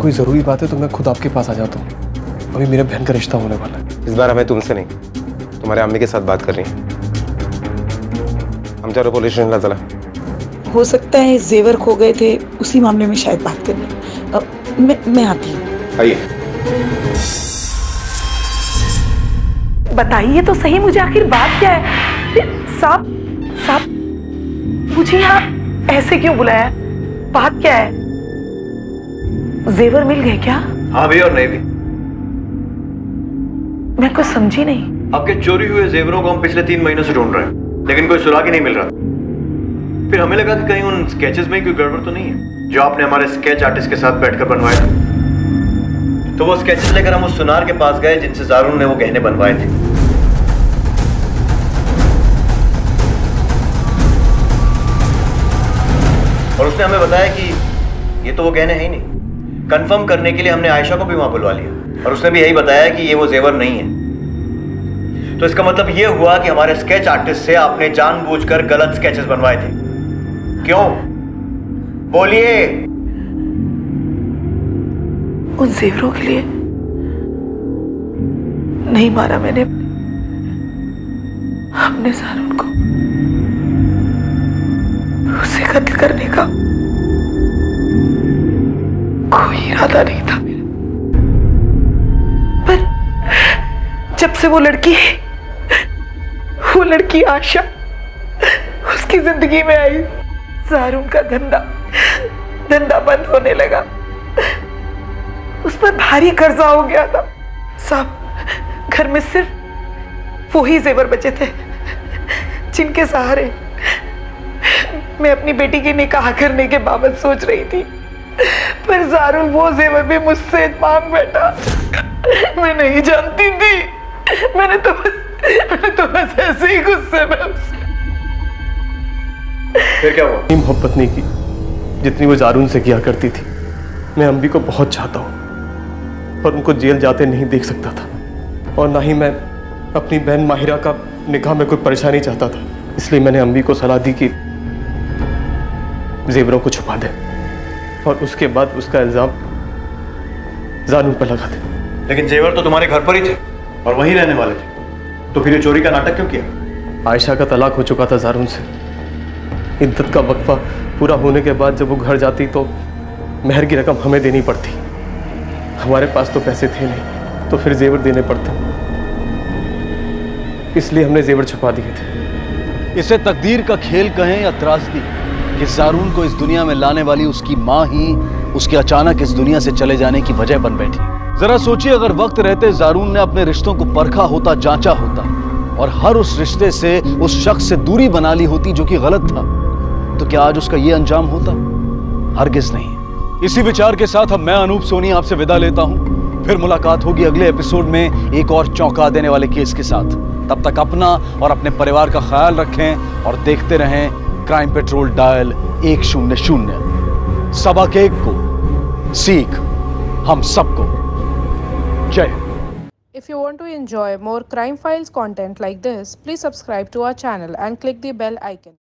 कोई जरूरी बात है तो मैं खुद आपके पास आ जाता हूँ। अभी मेरे बहन का रिश्ता होने वाला है। इस बार हमें तुमसे नहीं, तुम्हारे अम्मी के साथ बात कर रही हैं। हम चारों पुलिस स्टेशन चला। हो सकता है जेवर खो गए थे, उसी मामले में शायद बात करनी। मैं आती हूँ। आइए। बताइए तो सही मुझे आखिर बात क्या है? साहब मुझे यहाँ ऐसे क्यों बुलाया? बात क्या है? जेवर मिल गए क्या? हाँ भी और नहीं भी। मैं कुछ समझी नहीं। आपके चोरी हुए जेवरों को हम पिछले 3 महीनों से ढूंढ रहे हैं, लेकिन कोई सुराग ही नहीं मिल रहा। फिर हमें लगा कि कहीं उन स्केचेस में कोई गड़बड़ तो नहीं है जो आपने हमारे स्केच आर्टिस्ट के साथ बैठकर बनवाए थे। तो वो स्केचेस लेकर हम उस सुनार के पास गए जिनसे जारून ने वो गहने बनवाए थे। और उसने हमें बताया कि ये तो वो गहने हैं ही नहीं। कंफर्म करने के लिए हमने आयशा को भी वहां बुलवा लिया और उसने भी यही बताया कि ये वो जेवर नहीं है। तो इसका मतलब ये हुआ कि हमारे स्केच आर्टिस्ट से आपने जानबूझकर गलत स्केचेस बनवाए थे। क्यों? बोलिए। उन जेवरों के लिए नहीं मारा मैंने अपने जारून को। उसे कत्ल करने का कोई इरादा नहीं था मेरा। पर जब से वो लड़की आशा उसकी जिंदगी में आई, जारून का धंधा बंद होने लगा। उस पर भारी कर्जा हो गया था। साहब, घर में सिर्फ वो ही जेवर बचे थे जिनके सहारे मैं अपनी बेटी की निकाह करने के बाबत सोच रही थी। पर जारून वो जेवर भी मुझसे मांग बैठा। मैं नहीं जानती थी। मैंने तो बस ऐसे ही गुस्से में उससे। फिर क्या हुआ? मोहब्बत नहीं की जितनी वो जारून से किया करती थी। मैं अम्बी को बहुत चाहता हूँ पर उनको जेल जाते नहीं देख सकता था, और ना ही मैं अपनी बहन माहिरा का निकाह में कोई परेशानी चाहता था। इसलिए मैंने अम्बी को सलाह दी कि जेवरों को छुपा दे और उसके बाद उसका इल्जाम जारून पर लगा दे। लेकिन जेवर तो तुम्हारे घर पर ही थे और वहीं रहने वाले थे, तो फिर ये चोरी का नाटक क्यों किया? आयशा का तलाक हो चुका था जारून से। इद्दत का वक्फा पूरा होने के बाद जब वो घर जाती तो मेहर की रकम हमें देनी पड़ती। हमारे पास तो पैसे थे नहीं, तो फिर जेवर देने पड़ते, इसलिए हमने जेवर छुपा दिए थे। इसे तकदीर का खेल कहें या त्रासदी कि जारून को इस दुनिया में लाने वाली उसकी माँ ही उसके अचानक इस दुनिया से चले जाने की वजह बन बैठी। जरा सोचिए, अगर वक्त रहते जारून ने अपने रिश्तों को परखा होता, जांचा होता और हर उस रिश्ते से उस शख्स से दूरी बना ली होती जो कि गलत था, तो क्या आज उसका यह अंजाम होता? हरगिज नहीं। इसी विचार के साथ अब मैं अनूप सोनी आपसे विदा लेता हूं। फिर मुलाकात होगी अगले एपिसोड में एक और चौंका देने वाले केस के साथ। तब तक अपना और अपने परिवार का ख्याल रखें और देखते रहें क्राइम पेट्रोल डायल 100। सबक एक को, सीख हम सबको। जय। If you want to enjoy more crime files content like this, please subscribe to our channel and click the bell icon.